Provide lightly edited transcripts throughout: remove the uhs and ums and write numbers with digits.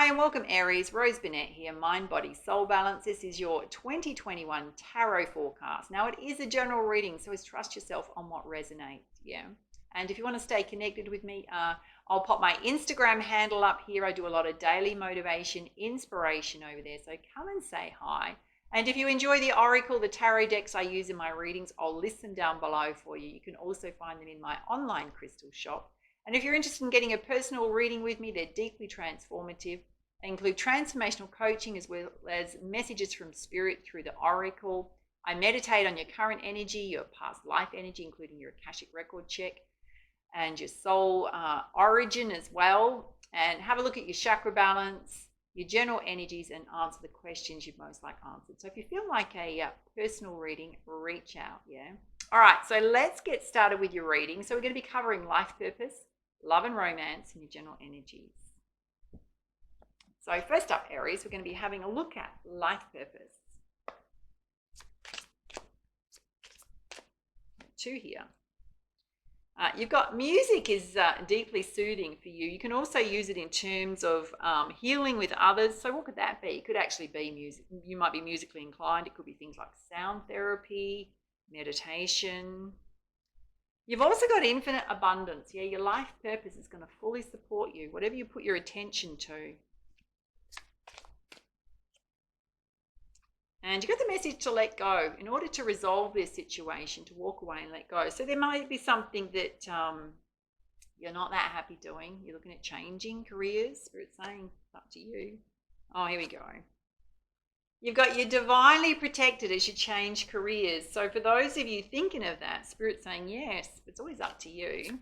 Hi and welcome Aries, Rose Burnett here, Mind, Body, Soul Balance. This is your 2021 Tarot forecast. Now it is a general reading, so trust yourself on what resonates, yeah. And if you want to stay connected with me, I'll pop my Instagram handle up here. I do a lot of daily motivation, inspiration over there, so come and say hi. And if you enjoy the Oracle, the tarot decks I use in my readings, I'll list them down below for you. You can also find them in my online crystal shop. And if you're interested in getting a personal reading with me, they're deeply transformative. They include transformational coaching as well as messages from spirit through the Oracle. I meditate on your current energy, your past life energy, including your Akashic record check, and your soul origin as well. And have a look at your chakra balance, your general energies, and answer the questions you'd most like answered. So if you feel like a personal reading, reach out, yeah? All right, so let's get started with your reading. So we're going to be covering life purpose, love and romance, and your general energies. So first up, Aries, we're going to be having a look at life purpose. 2 here. You've got music is deeply soothing for you. You can also use it in terms of healing with others. So what could that be? It could actually be music. You might be musically inclined. It could be things like sound therapy, meditation. You've also got infinite abundance. Yeah, your life purpose is going to fully support you, whatever you put your attention to. And you got the message to let go in order to resolve this situation, to walk away and let go. So there might be something that you're not that happy doing. You're looking at changing careers. Spirit's saying it's up to you. Oh, here we go. You've got you're divinely protected as you change careers. So for those of you thinking of that, Spirit's saying yes, it's always up to you.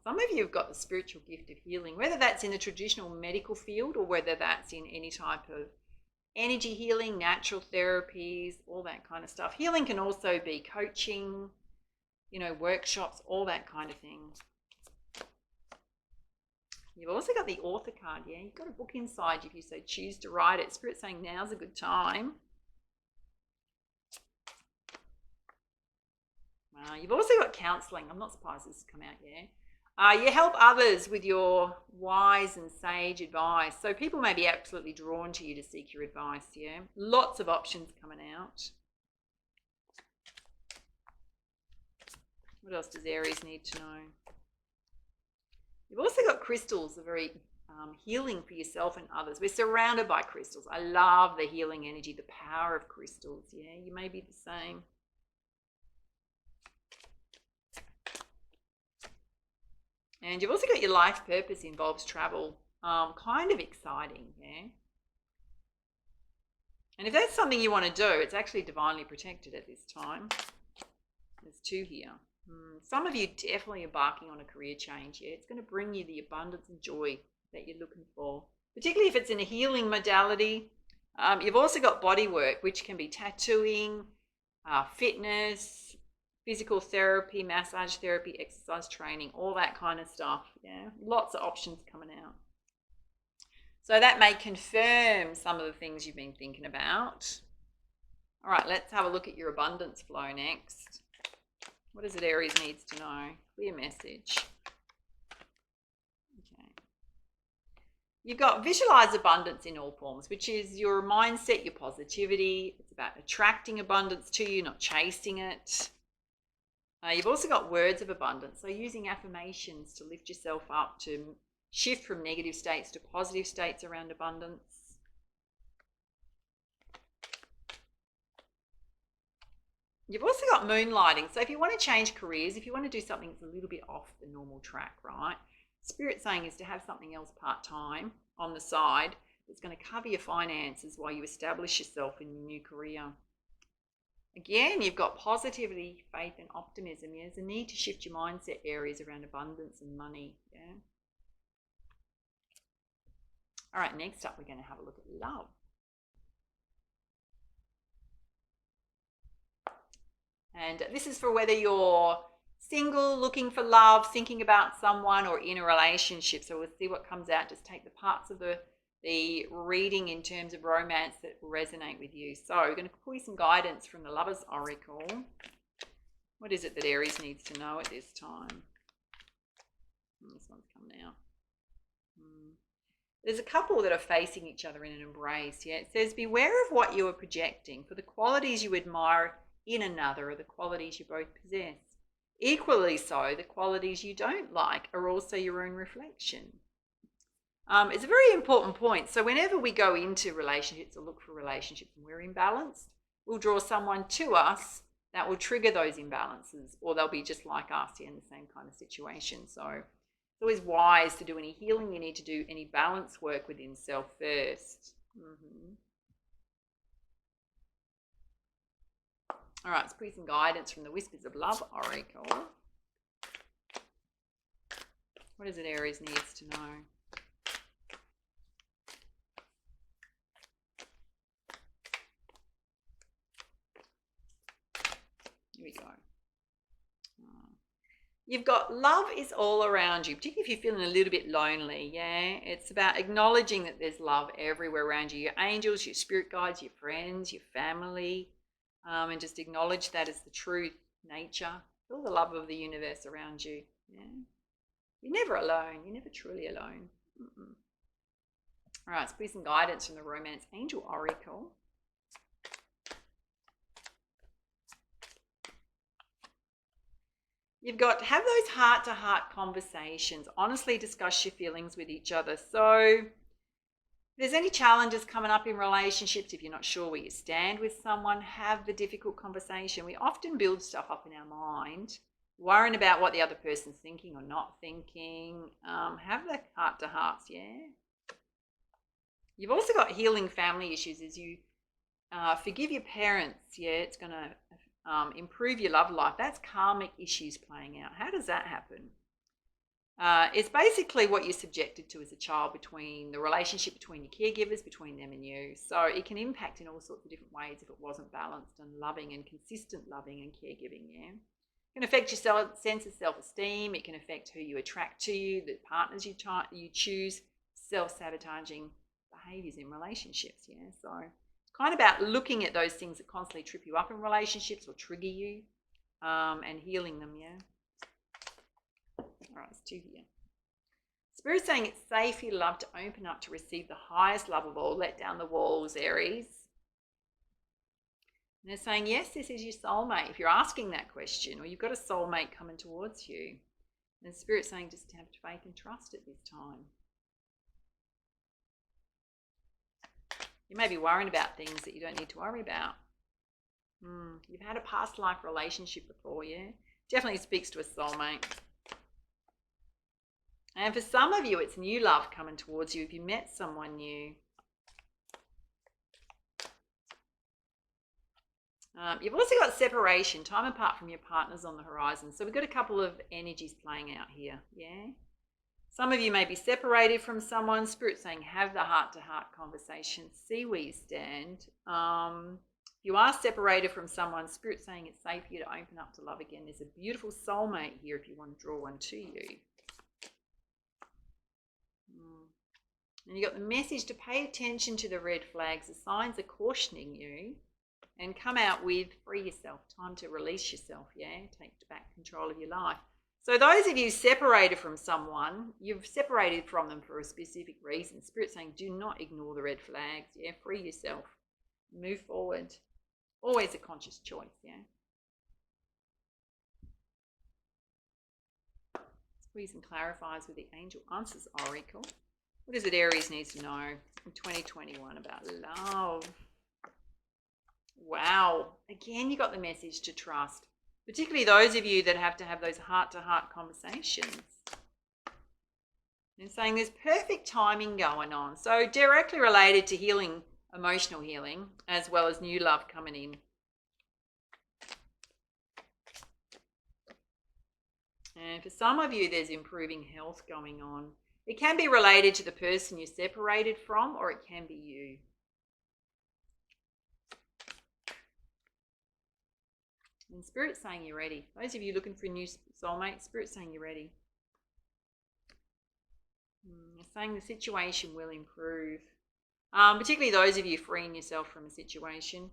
Some of you have got the spiritual gift of healing, whether that's in the traditional medical field or whether that's in any type of energy healing, natural therapies, all that kind of stuff. Healing can also be coaching, workshops, all that kind of thing. You've also got the author card, yeah? You've got a book inside you if you so choose to write it. Spirit's saying now's a good time. You've also got counselling. I'm not surprised this has come out, yeah? You help others with your wise and sage advice. So people may be absolutely drawn to you to seek your advice, yeah? Lots of options coming out. What else does Aries need to know? You've also got crystals, are very healing for yourself and others. We're surrounded by crystals. I love the healing energy, the power of crystals. Yeah, you may be the same. And you've also got your life purpose involves travel. Kind of exciting, yeah. And if that's something you want to do, it's actually divinely protected at this time. There's 2 here. Some of you definitely embarking on a career change. Yeah, it's going to bring you the abundance and joy that you're looking for, particularly if it's in a healing modality. You've also got body work, which can be tattooing, fitness, physical therapy, massage therapy, exercise training, all that kind of stuff. Yeah, lots of options coming out. So that may confirm some of the things you've been thinking about. All right, let's have a look at your abundance flow next. What is it Aries needs to know? Clear message. Okay. You've got visualize abundance in all forms, which is your mindset, your positivity. It's about attracting abundance to you, not chasing it. You've also got words of abundance, so using affirmations to lift yourself up, to shift from negative states to positive states around abundance. You've also got moonlighting. So if you want to change careers, if you want to do something that's a little bit off the normal track, right? Spirit's saying is to have something else part-time on the side that's going to cover your finances while you establish yourself in your new career. Again, you've got positivity, faith, and optimism. There's a need to shift your mindset areas around abundance and money, yeah? All right, next up, we're going to have a look at love. And this is for whether you're single, looking for love, thinking about someone, or in a relationship. So we'll see what comes out. Just take the parts of the reading in terms of romance that resonate with you. So we're going to pull you some guidance from the Lover's Oracle. What is it that Aries needs to know at this time? This one's coming There's a couple that are facing each other in an embrace. Yeah, it says, beware of what you are projecting, for the qualities you admire in another are the qualities you both possess. Equally so, the qualities you don't like are also your own reflection. It's a very important point. So whenever we go into relationships or look for relationships and we're imbalanced, we'll draw someone to us that will trigger those imbalances, or they'll be just like us, in the same kind of situation. So it's always wise to do any healing. You need to do any balance work within self first. All right, let's put some guidance from the Whispers of Love Oracle. What is it Aries needs to know? Here we go. You've got love is all around you, particularly if you're feeling a little bit lonely. Yeah, it's about acknowledging that there's love everywhere around you. Your angels, your spirit guides, your friends, your family, and just acknowledge that as the truth, nature. Feel the love of the universe around you. Yeah, you're never alone. You're never truly alone. All right, let's put some guidance from the Romance Angel Oracle. You've got to have those heart-to-heart conversations. Honestly discuss your feelings with each other. So if there's any challenges coming up in relationships, if you're not sure where you stand with someone, have the difficult conversation. We often build stuff up in our mind, worrying about what the other person's thinking or not thinking. Have the heart-to-hearts, yeah? You've also got healing family issues as you forgive your parents. Yeah, it's going to improve your love life. That's karmic issues playing out. How does that happen? It's basically what you're subjected to as a child, between the relationship between your caregivers, between them and you. So it can impact in all sorts of different ways if it wasn't balanced and loving and consistent loving and caregiving. Yeah, it can affect your sense of self-esteem. It can affect who you attract to you, the partners you choose, self-sabotaging behaviors in relationships. Yeah, so kind of about looking at those things that constantly trip you up in relationships or trigger you, and healing them. Yeah. All right, it's 2 here. Spirit's saying it's safe here, love, to open up to receive the highest love of all. Let down the walls, Aries. And they're saying, yes, this is your soulmate. If you're asking that question, or you've got a soulmate coming towards you, and Spirit's saying just have faith and trust at this time. You may be worrying about things that you don't need to worry about. You've had a past life relationship before, yeah? Definitely speaks to a soulmate. And for some of you, it's new love coming towards you if you met someone new. You've also got separation, time apart from your partners on the horizon. So we've got a couple of energies playing out here, yeah? Some of you may be separated from someone. Spirit saying have the heart-to-heart conversation. See where you stand. If you are separated from someone, Spirit saying it's safe for you to open up to love again. There's a beautiful soulmate here if you want to draw one to you. And you got the message to pay attention to the red flags. The signs are cautioning you. And come out with free yourself. Time to release yourself, yeah? Take back control of your life. So those of you separated from someone, you've separated from them for a specific reason. Spirit saying do not ignore the red flags. Yeah, free yourself. Move forward. Always a conscious choice, yeah. Squeeze and clarifies with the Angel Answers Oracle. What is it Aries needs to know in 2021 about love? Wow. Again, you got the message to trust. Particularly those of you that have to have those heart-to-heart conversations. And saying there's perfect timing going on. So directly related to healing, emotional healing, as well as new love coming in. And for some of you, there's improving health going on. It can be related to the person you're separated from, or it can be you. And Spirit's saying you're ready. Those of you looking for a new soulmate, Spirit's saying you're ready. It's saying the situation will improve. Particularly those of you freeing yourself from a situation.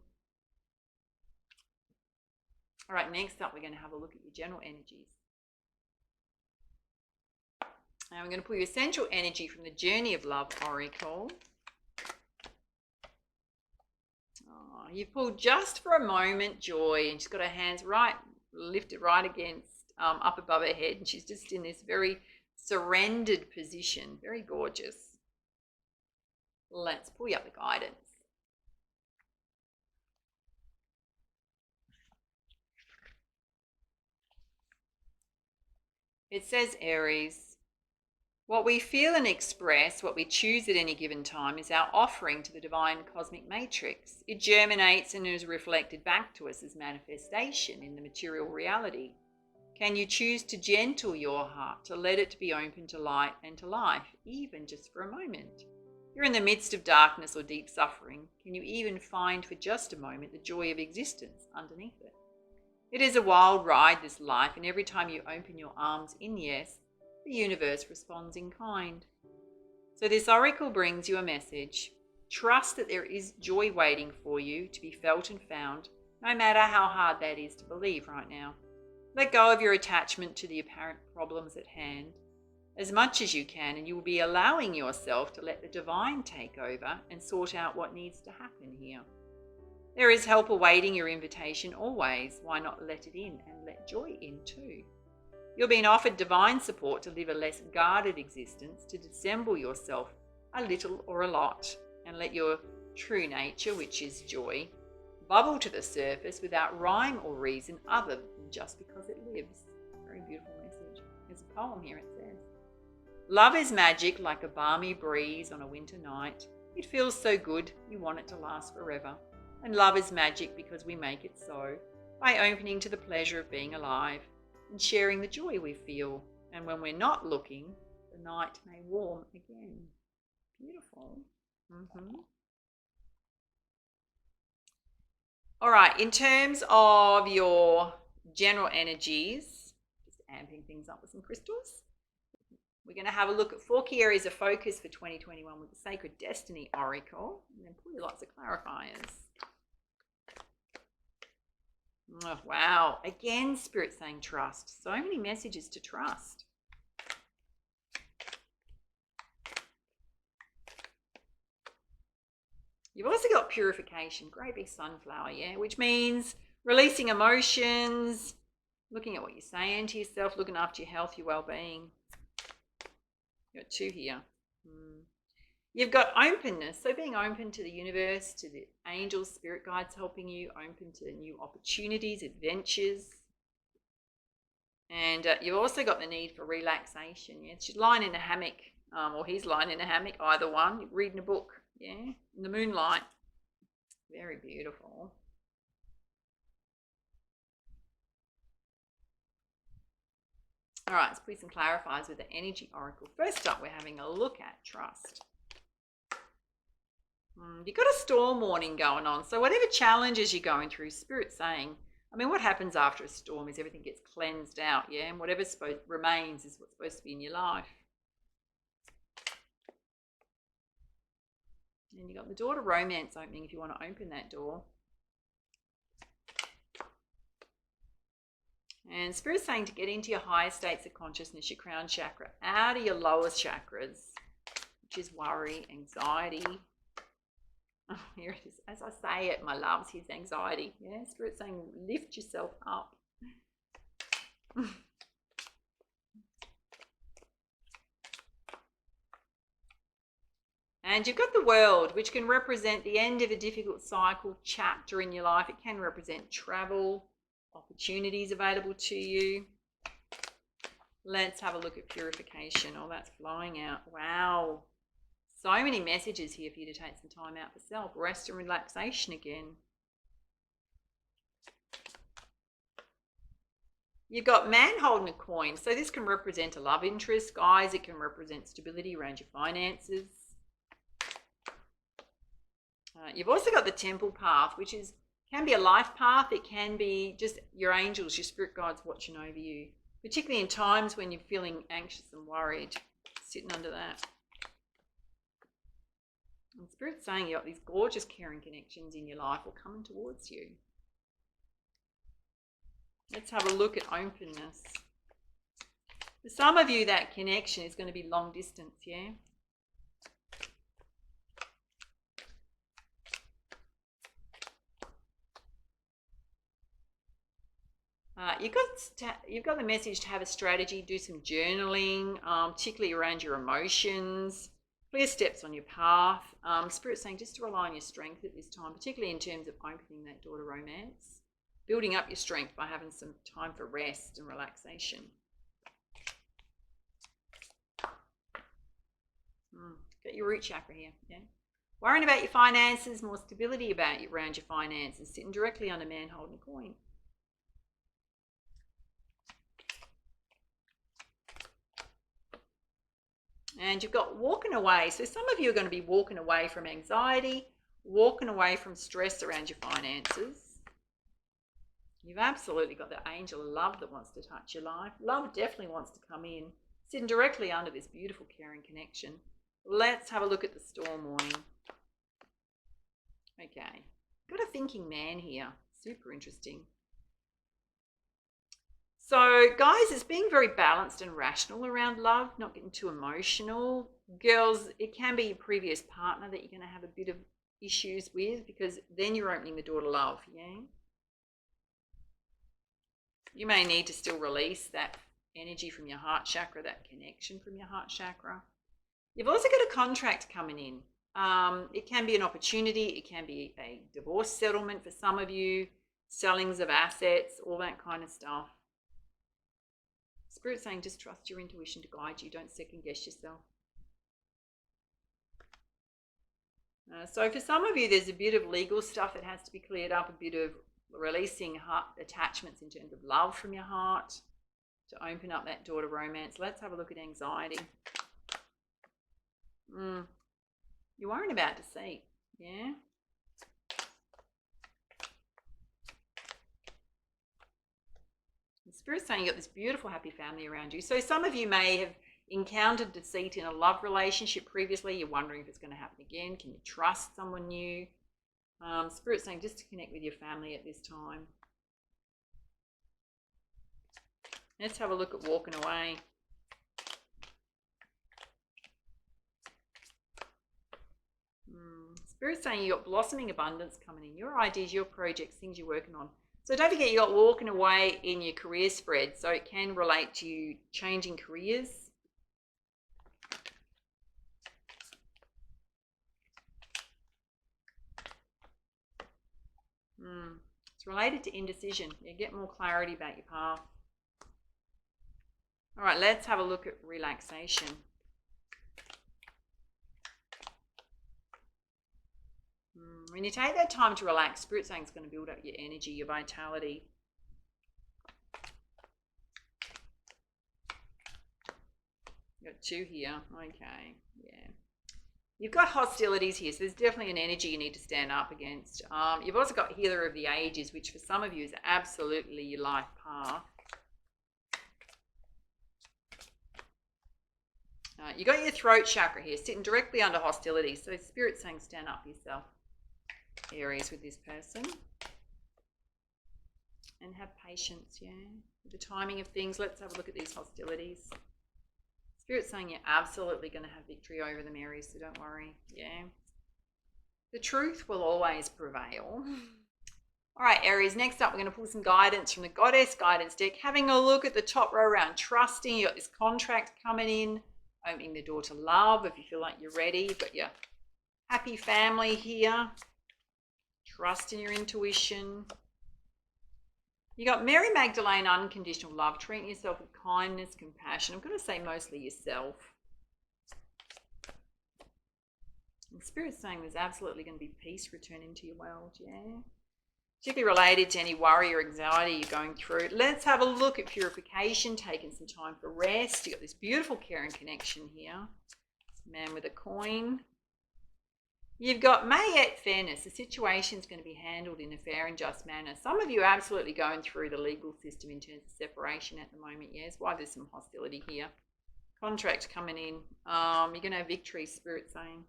All right, next up we're going to have a look at your general energies. Now I'm going to pull your essential energy from the Journey of Love Oracle. Oh, you've pulled just for a moment joy, and she's got her hands lifted right against, up above her head, and she's just in this very surrendered position. Very gorgeous. Let's pull you up the guidance. It says, Aries, what we feel and express, what we choose at any given time, is our offering to the divine cosmic matrix. It germinates and is reflected back to us as manifestation in the material reality. Can you choose to gentle your heart, to let it be open to light and to life, even just for a moment? You're in the midst of darkness or deep suffering. Can you even find for just a moment the joy of existence underneath it? It is a wild ride, this life, and every time you open your arms in yes, the universe responds in kind. So this oracle brings you a message. Trust that there is joy waiting for you to be felt and found, no matter how hard that is to believe right now. Let go of your attachment to the apparent problems at hand as much as you can, and you will be allowing yourself to let the divine take over and sort out what needs to happen here. There is help awaiting your invitation always. Why not let it in and let joy in too? You're being offered divine support to live a less guarded existence, to dissemble yourself a little or a lot, and let your true nature, which is joy, bubble to the surface without rhyme or reason other than just because it lives. Very beautiful message. There's a poem here, it says. Love is magic like a balmy breeze on a winter night. It feels so good, you want it to last forever. And love is magic because we make it so, by opening to the pleasure of being alive and sharing the joy we feel. And when we're not looking, the night may warm again. Beautiful. All right, in terms of your general energies, just amping things up with some crystals, we're going to have a look at 4 key areas of focus for 2021 with the Sacred Destiny Oracle, and then pull you lots of clarifiers. Oh, wow. Again, Spirit saying trust. So many messages to trust. You've also got purification, great big sunflower, yeah, which means releasing emotions, looking at what you're saying to yourself, looking after your health, your well-being. You've got 2 here. You've got openness, so being open to the universe, to the angels, spirit guides helping you, open to new opportunities, adventures. And you've also got the need for relaxation. Yeah, she's lying in a hammock, or he's lying in a hammock, either one, reading a book, yeah, in the moonlight. Very beautiful. All right, let's put some clarifiers with the energy oracle. First up, we're having a look at trust. You've got a storm warning going on. So whatever challenges you're going through, Spirit's saying, I mean, what happens after a storm is everything gets cleansed out, yeah? And whatever remains is what's supposed to be in your life. And you've got the door to romance opening if you want to open that door. And Spirit's saying to get into your higher states of consciousness, your crown chakra, out of your lower chakras, which is worry, anxiety. Oh, here it is. As I say it, my loves, here's anxiety. Yeah, Spirit's saying lift yourself up. And you've got the world, which can represent the end of a difficult cycle, chapter in your life. It can represent travel, opportunities available to you. Let's have a look at purification. Oh, that's flowing out. Wow. So many messages here for you to take some time out for self. Rest and relaxation again. You've got man holding a coin. So this can represent a love interest, guys. It can represent stability around your finances. You've also got the temple path, which can be a life path. It can be just your angels, your spirit guides watching over you, particularly in times when you're feeling anxious and worried, sitting under that. And Spirit's saying you've got these gorgeous caring connections in your life all coming towards you. Let's have a look at openness. For some of you, that connection is going to be long distance, yeah? You've got the message to have a strategy, do some journaling, particularly around your emotions, clear steps on your path. Spirit's saying just to rely on your strength at this time, particularly in terms of opening that door to romance, building up your strength by having some time for rest and relaxation. Got your root chakra here, yeah? Worrying about your finances, more stability around your finances, sitting directly under man holding a coin. And you've got walking away. So some of you are going to be walking away from anxiety, walking away from stress around your finances. You've absolutely got the angel of love that wants to touch your life. Love definitely wants to come in, sitting directly under this beautiful caring connection. Let's have a look at the storm warning. Okay, got a thinking man here. Super interesting. So, guys, it's being very balanced and rational around love, not getting too emotional. Girls, it can be your previous partner that you're going to have a bit of issues with, because then you're opening the door to love, yeah? You may need to still release that energy from your heart chakra, that connection from your heart chakra. You've also got a contract coming in. It can be an opportunity. It can be a divorce settlement for some of you, sellings of assets, all that kind of stuff. Spirit's saying just trust your intuition to guide you. Don't second guess yourself. So for some of you, there's a bit of legal stuff that has to be cleared up, a bit of releasing heart attachments in terms of love from your heart to open up that door to romance. Let's have a look at anxiety. You're worrying about deceit, yeah? The Spirit's saying you've got this beautiful, happy family around you. So some of you may have encountered deceit in a love relationship previously. You're wondering if it's going to happen again. Can you trust someone new? Spirit's saying just to connect with your family at this time. Let's have a look at walking away. Spirit's saying you've got blossoming abundance coming in. Your ideas, your projects, things you're working on. So don't forget, you got walking away in your career spread. So it can relate to you changing careers. It's related to indecision. You get more clarity about your path. All right, let's have a look at relaxation. When you take that time to relax, Spirit's saying it's going to build up your energy, your vitality. You've got 2 here. Okay, yeah. You've got hostilities here, so there's definitely an energy you need to stand up against. You've also got Healer of the Ages, which for some of you is absolutely your life path. You got your throat chakra here, sitting directly under hostility. So Spirit's saying stand up for yourself, Aries, with this person. And have patience, yeah. With the timing of things, let's have a look at these hostilities. Spirit's saying you're absolutely going to have victory over them, Aries, so don't worry, yeah. The truth will always prevail. All right, Aries, next up, we're going to pull some guidance from the Goddess Guidance deck. Having a look at the top row around trusting. You've got this contract coming in, opening the door to love if you feel like you're ready. You've got your happy family here. Trust in your intuition. You got Mary Magdalene, unconditional love, treating yourself with kindness, compassion. I'm going to say mostly yourself. And Spirit's saying there's absolutely going to be peace returning to your world, yeah. Particularly related to any worry or anxiety you're going through. Let's have a look at purification, taking some time for rest. You've got this beautiful caring connection here. Man with a coin. You've got Mayette fairness. The situation's going to be handled in a fair and just manner. Some of you are absolutely going through the legal system in terms of separation at the moment. Yes, why there's some hostility here. Contract coming in. You're going to have victory, Spirit saying.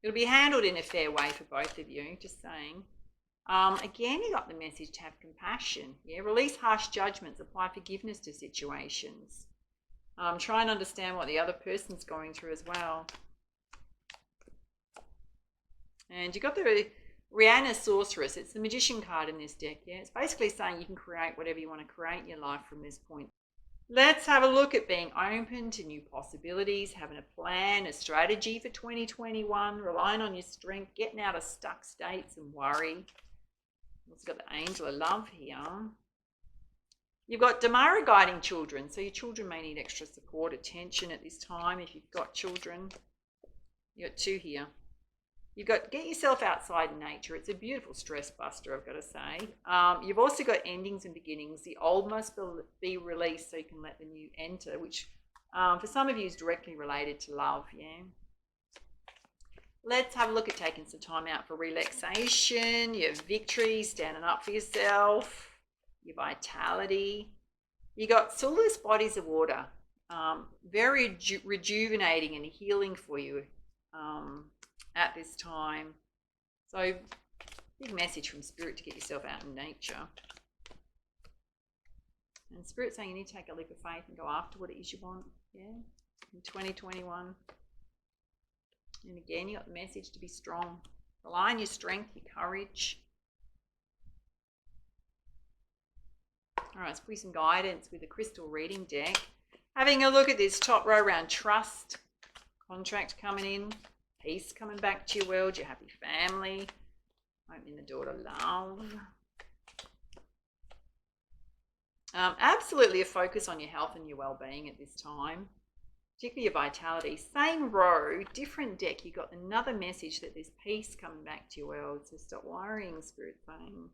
It'll be handled in a fair way for both of you, just saying. Again, you got the message to have compassion. Yeah, release harsh judgments, apply forgiveness to situations. Try and understand what the other person's going through as well. And you got the Rihanna Sorceress. It's the Magician card in this deck. Yeah, it's basically saying you can create whatever you want to create in your life from this point. Let's have a look at being open to new possibilities, having a plan, a strategy for 2021, relying on your strength, getting out of stuck states and worry. Also got the Angel of Love here. You've got Damara guiding children, so your children may need extra support, attention at this time if you've got children. You've got 2 here. You've got get yourself outside in nature. It's a beautiful stress buster, I've got to say. You've also got endings and beginnings. The old must be released so you can let the new enter, which for some of you is directly related to love, yeah. Let's have a look at taking some time out for relaxation, your victory, standing up for yourself, your vitality. You got soulless bodies of water, very rejuvenating and healing for you at this time. So big message from Spirit to get yourself out in nature. And Spirit saying you need to take a leap of faith and go after what it is you want, yeah, in 2021. And again, you got the message to be strong. Rely on your strength, your courage. All right, let's put some guidance with the crystal reading deck. Having a look at this top row around trust, contract coming in, peace coming back to your world, your happy family, opening the door to love. Absolutely a focus on your health and your well-being at this time, particularly your vitality. Same row, different deck, you got another message that there's peace coming back to your world, so stop worrying, Spirit saying.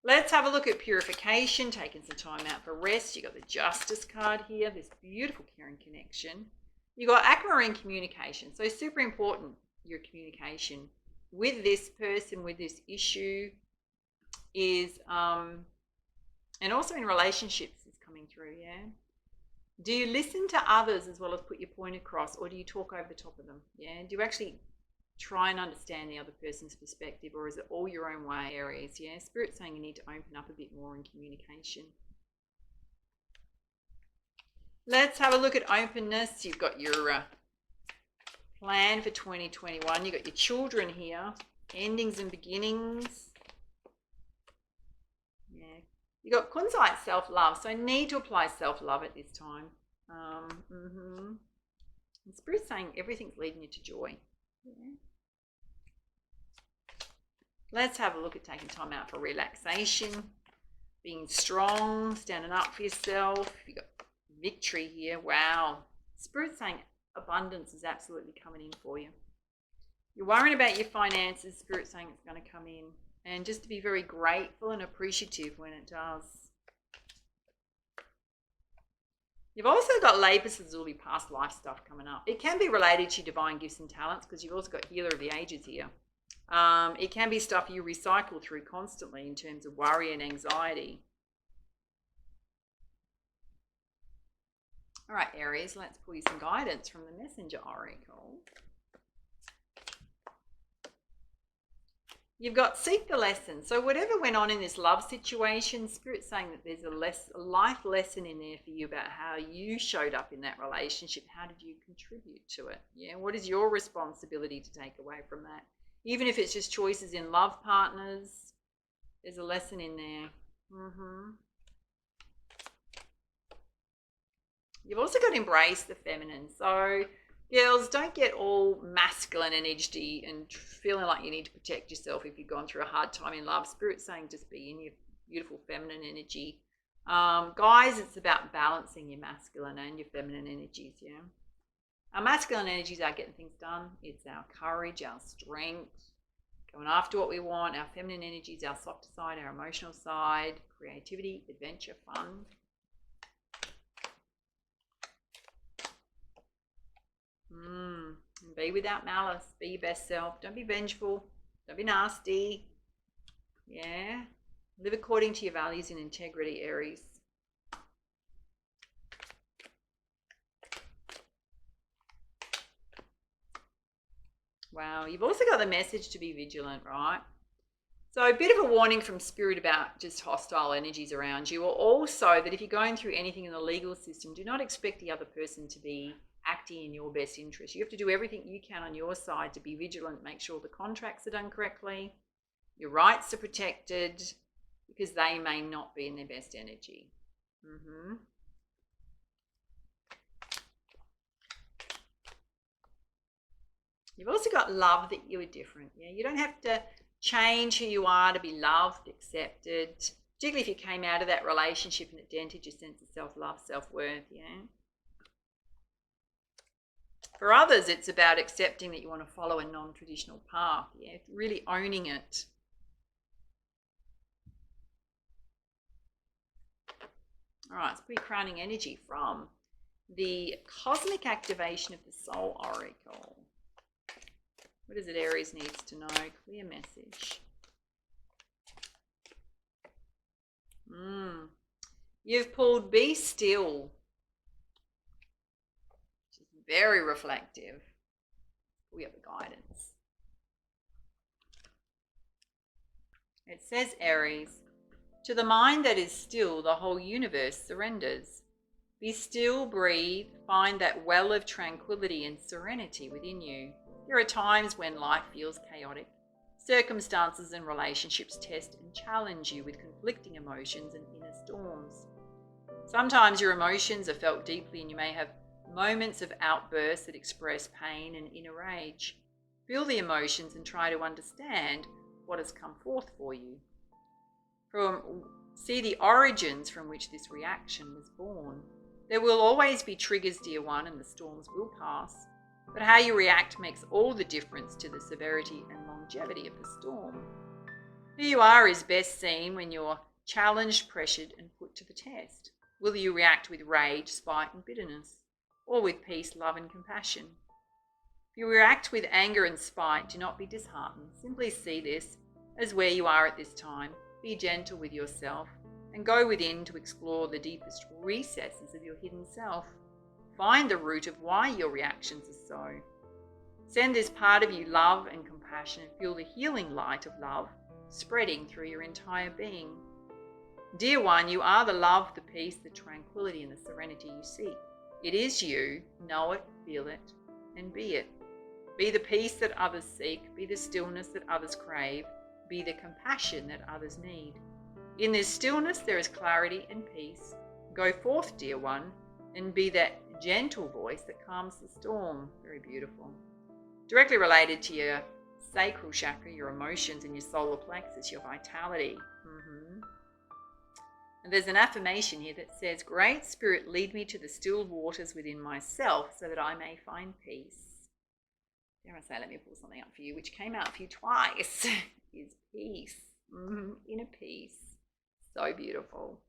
Let's have a look at purification, taking some time out for rest. You got the Justice card here, this beautiful caring connection. You got aquamarine communication, so super important, your communication with this person, with this issue is, and also in relationships is coming through, yeah. Do you listen to others as well as put your point across, or do you talk over the top of them? Yeah, do you actually try and understand the other person's perspective, or is it all your own way, Aries? Yeah, Spirit's saying you need to open up a bit more in communication. Let's have a look at openness. You've got your plan for 2021. You've got your children here, endings and beginnings. Yeah, you got Kunzite self-love, so need to apply self-love at this time. And Spirit's saying everything's leading you to joy. Yeah. Let's have a look at taking time out for relaxation, being strong, standing up for yourself. You got victory here. Wow. Spirit's saying abundance is absolutely coming in for you. You're worrying about your finances. Spirit's saying it's going to come in. And just to be very grateful and appreciative when it does. You've also got lapis lazuli, past life stuff coming up. It can be related to your divine gifts and talents because you've also got healer of the ages here. It can be stuff you recycle through constantly in terms of worry and anxiety. All right, Aries, let's pull you some guidance from the Messenger Oracle. You've got seek the lesson. So whatever went on in this love situation, Spirit's saying that there's a life lesson in there for you about how you showed up in that relationship. How did you contribute to it? Yeah, what is your responsibility to take away from that? Even if it's just choices in love partners, there's a lesson in there. You've also got to embrace the feminine. So girls, don't get all masculine and edgy and feeling like you need to protect yourself if you've gone through a hard time in love. Spirit's saying just be in your beautiful feminine energy. Guys, it's about balancing your masculine and your feminine energies, yeah. Our masculine energies are getting things done. It's our courage, our strength, going after what we want. Our feminine energies, our softer side, our emotional side, creativity, adventure, fun. And be without malice. Be your best self. Don't be vengeful. Don't be nasty. Yeah. Live according to your values and integrity, Aries. Wow. You've also got the message to be vigilant, right? So a bit of a warning from Spirit about just hostile energies around you, or also that if you're going through anything in the legal system, do not expect the other person to be acting in your best interest. You have to do everything you can on your side to be vigilant, make sure the contracts are done correctly, your rights are protected, because they may not be in their best energy. You've also got love, that you are different. Yeah, you don't have to change who you are to be loved, accepted, particularly if you came out of that relationship and it dented your sense of self-love, self-worth. Yeah. For others, it's about accepting that you want to follow a non-traditional path. Yeah, really owning it. All right, it's pretty crowning energy from the cosmic activation of the soul oracle. What is it Aries needs to know? Clear message. You've pulled Be Still, which is very reflective. We have the guidance. It says, Aries, to the mind that is still, the whole universe surrenders. Be still, breathe, find that well of tranquility and serenity within you. There are times when life feels chaotic. Circumstances and relationships test and challenge you with conflicting emotions and inner storms. Sometimes your emotions are felt deeply and you may have moments of outbursts that express pain and inner rage. Feel the emotions and try to understand what has come forth for you. See the origins from which this reaction was born. There will always be triggers, dear one, and the storms will pass. But how you react makes all the difference to the severity and longevity of the storm. Who you are is best seen when you're challenged, pressured, and put to the test. Will you react with rage, spite, and bitterness, or with peace, love, and compassion? If you react with anger and spite, do not be disheartened. Simply see this as where you are at this time. Be gentle with yourself and go within to explore the deepest recesses of your hidden self. Find the root of why your reactions are so. Send this part of you love and compassion and feel the healing light of love spreading through your entire being. Dear one, you are the love, the peace, the tranquility, and the serenity you seek. It is you. Know it, feel it, and be it. Be the peace that others seek. Be the stillness that others crave. Be the compassion that others need. In this stillness there is clarity and peace. Go forth, dear one, and be that gentle voice that calms the storm. Very beautiful. Directly related to your sacral chakra, your emotions, and your solar plexus, your vitality. And there's an affirmation here that says, Great Spirit, lead me to the still waters within myself so that I may find peace. Dare I say, let me pull something up for you, which came out for you twice, is peace. Inner peace. So beautiful.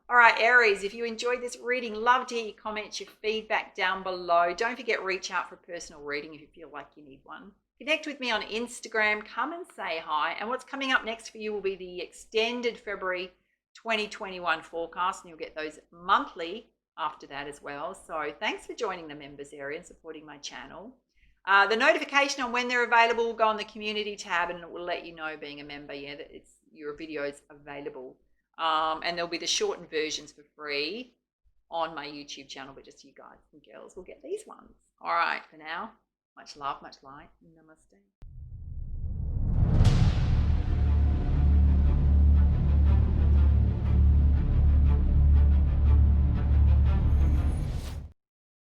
All right, Aries, if you enjoyed this reading, love to hear your comments, your feedback down below. Don't forget, reach out for a personal reading if you feel like you need one. Connect with me on Instagram. Come and say hi. And what's coming up next for you will be the extended February 2021 forecast, and you'll get those monthly after that as well. So thanks for joining the members area and supporting my channel. The notification on when they're available will go on the community tab, and it will let you know, being a member, that your videos available. And there'll be the shortened versions for free on my YouTube channel, but just you guys and girls will get these ones. All right, for now, much love, much light. Namaste.